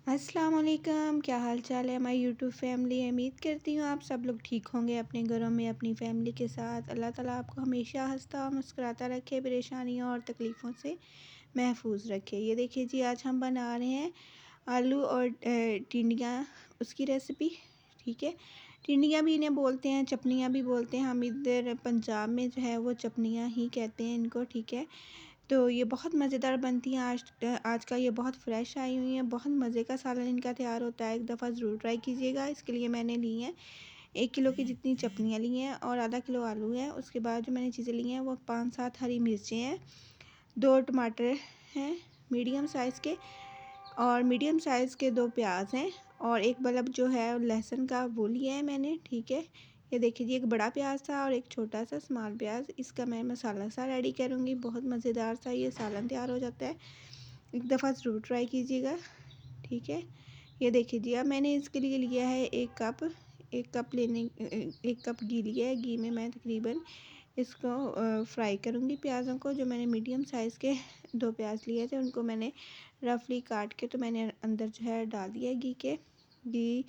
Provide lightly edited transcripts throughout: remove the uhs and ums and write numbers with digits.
अस्सलाम वालेकुम, क्या हाल चाल है हमारी यूट्यूब फैमिली। उम्मीद करती हूँ आप सब लोग ठीक होंगे अपने घरों में अपनी फैमिली के साथ। अल्लाह ताला आपको हमेशा हंसता और मुस्कुराता रखे, परेशानियों और तकलीफ़ों से महफूज रखे। ये देखिए जी, आज हम बना रहे हैं आलू और टिंडियाँ, उसकी रेसिपी। ठीक है, टिंडियाँ भी इन्हें बोलते हैं, चपनियाँ भी बोलते हैं। हम इधर पंजाब में जो है वो चपनियाँ ही कहते हैं इनको। ठीक है, तो ये बहुत मज़ेदार बनती हैं। आज का ये बहुत फ्रेश आई हुई हैं, बहुत मज़े का सालन इनका तैयार होता है। एक दफ़ा ज़रूर ट्राई कीजिएगा। इसके लिए मैंने ली हैं 1 किलो की जितनी चपनियाँ ली हैं और आधा किलो आलू है। उसके बाद जो मैंने चीज़ें ली हैं वो 5-7 हरी मिर्चें हैं, 2 टमाटर हैं मीडियम साइज़ के, और मीडियम साइज़ के 2 प्याज हैं, और एक बल्ब जो है लहसुन का वो लिया है मैंने। ठीक है, ये देखिए जी, एक बड़ा प्याज था और एक छोटा सा स्मॉल प्याज। इसका मैं मसाला सा रेडी करूँगी। बहुत मज़ेदार सा ये सालन तैयार हो जाता है, एक दफ़ा ज़रूर ट्राई कीजिएगा। ठीक है, ये देखिए जी, अब मैंने इसके लिए लिया है 1 कप लेने 1 कप घी लिया है। घी में मैं तकरीबन इसको फ्राई करूँगी प्याज़ों को। जो मैंने मीडियम साइज़ के 2 प्याज लिए थे उनको मैंने रफली काट के तो मैंने अंदर जो है डाल दिया घी के। घी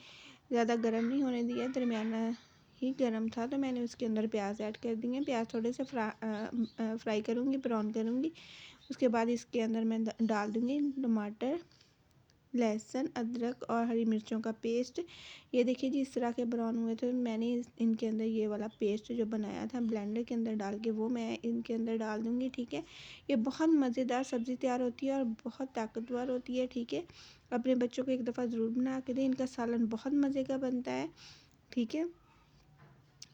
ज़्यादा गर्म नहीं होने दिया, दरमियाना ही गर्म था, तो मैंने उसके अंदर प्याज ऐड कर दिए। प्याज थोड़े से फ्राई करूँगी, ब्राउन करूँगी। उसके बाद इसके अंदर मैं डाल दूँगी टमाटर, लहसुन, अदरक और हरी मिर्चों का पेस्ट। ये देखिए जी, इस तरह के ब्राउन हुए तो मैंने इनके अंदर ये वाला पेस्ट जो बनाया था ब्लेंडर के अंदर डाल के वो मैं इनके अंदर डाल दूँगी। ठीक है, ये बहुत मज़ेदार सब्ज़ी तैयार होती है और बहुत ताकतवर होती है। ठीक है, अपने बच्चों को एक दफ़ा ज़रूर बना के दें। इनका सालन बहुत मज़े का बनता है। ठीक है,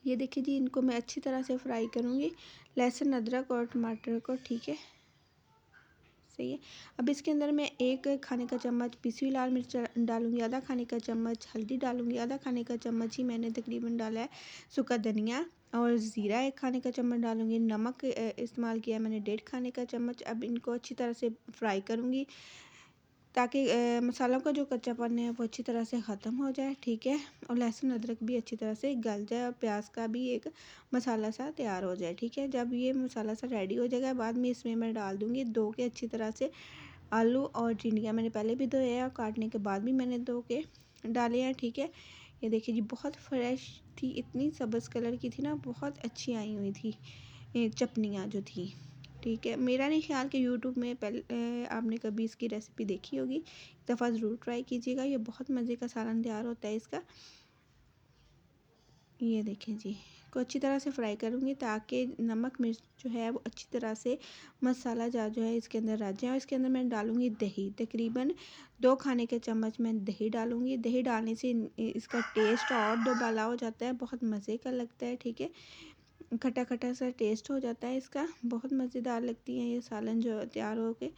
ये देखिए जी, इनको मैं अच्छी तरह से फ्राई करूँगी, लहसुन, अदरक और टमाटर को। ठीक है, सही है। अब इसके अंदर मैं 1 खाने का चम्मच पिसी हुई लाल मिर्च डालूँगी, आधा खाने का चम्मच हल्दी डालूँगी, आधा खाने का चम्मच ही मैंने तकरीबन डाला है सूखा धनिया, और ज़ीरा 1 खाने का चम्मच डालूँगी। नमक इस्तेमाल किया है मैंने 1.5 खाने का चम्मच। अब इनको अच्छी तरह से फ्राई करूँगी ताकि मसालों का जो कच्चापन है वो अच्छी तरह से ख़त्म हो जाए। ठीक है, और लहसुन अदरक भी अच्छी तरह से गल जाए और प्याज का भी एक मसाला सा तैयार हो जाए। ठीक है, जब ये मसाला सा रेडी हो जाएगा बाद में इसमें मैं डाल दूँगी धो के अच्छी तरह से आलू और टिंडियाँ। मैंने पहले भी धोए हैं और काटने के बाद भी मैंने धो के डाले हैं। ठीक है, ये देखिए जी, बहुत फ्रेश थी, इतनी सब्ज़ कलर की थी ना, बहुत अच्छी आई हुई थी ये चटनियाँ जो थी। ठीक है, मेरा नहीं ख्याल कि यूट्यूब में पहले आपने कभी इसकी रेसिपी देखी होगी। एक दफ़ा ज़रूर ट्राई कीजिएगा, ये बहुत मज़े का सालन तैयार होता है इसका। ये देखें जी, को अच्छी तरह से फ्राई करूँगी ताकि नमक मिर्च जो है वो अच्छी तरह से मसाला जो है इसके अंदर आ जाए। और इसके अंदर मैं डालूँगी दही, तकरीबन 2 खाने के चम्मच मैं दही डालूँगी। दही डालने से इसका टेस्ट और दुबाला हो जाता है, बहुत मज़े का लगता है। ठीक है, खट्टा खट्टा सा टेस्ट हो जाता है इसका, बहुत मज़ेदार लगती है ये सालन जो तैयार हो के।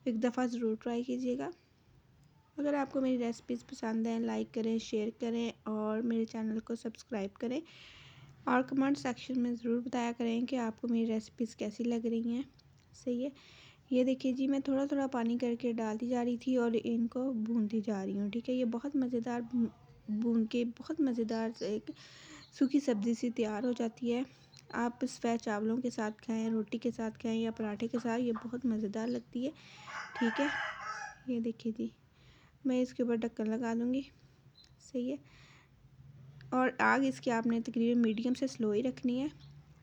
एक दफ़ा ज़रूर ट्राई कीजिएगा। अगर आपको मेरी रेसिपीज़ पसंद हैं, लाइक करें, शेयर करें और मेरे चैनल को सब्सक्राइब करें, और कमेंट सेक्शन में ज़रूर बताया करें कि आपको मेरी रेसिपीज़ कैसी लग रही हैं। सही है, ये देखिए जी, मैं थोड़ा थोड़ा पानी करके डालती जा रही थी और इनको भूनती जा रही हूँ। ठीक है, ये बहुत मज़ेदार भून के बहुत मज़ेदार से एक सूखी सब्ज़ी सी तैयार हो जाती है। आप सफ़ेद चावलों के साथ खाएं, रोटी के साथ खाएं या पराठे के साथ, ये बहुत मज़ेदार लगती है। ठीक है, ये देखिए जी, मैं इसके ऊपर ढक्कन लगा दूँगी। सही है, और आग इसकी आपने तकरीबन मीडियम से स्लो ही रखनी है।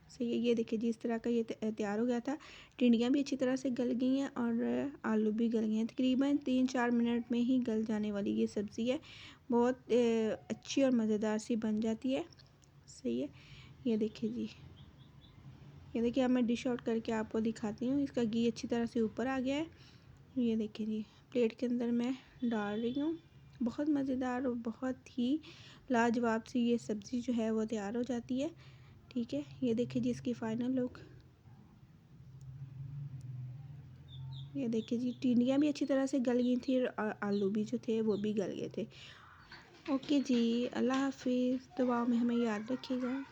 सही है, ये देखिए जी, इस तरह का ये तैयार हो गया था। टिंडियाँ भी अच्छी तरह से गल गई हैं और आलू भी गल गए हैं। तकरीबन 3-4 मिनट में ही गल जाने वाली ये सब्ज़ी है, बहुत अच्छी और मज़ेदार सी बन जाती है। सही है, ये देखिए जी, ये देखिए, अब मैं डिश आउट करके आपको दिखाती हूँ। इसका घी अच्छी तरह से ऊपर आ गया है। ये देखिए जी, प्लेट के अंदर मैं डाल रही हूँ। बहुत मज़ेदार और बहुत ही लाजवाब सी ये सब्ज़ी जो है वो तैयार हो जाती है। ठीक है, ये देखिए जी, इसकी फ़ाइनल लुक। ये देखिए जी, टिंडियाँ भी अच्छी तरह से गल गई थी और आलू भी जो थे वो भी गल गए थे। ओके जी, अल्लाह हाफ़िज़, दुआओं में हमें याद रखिएगा।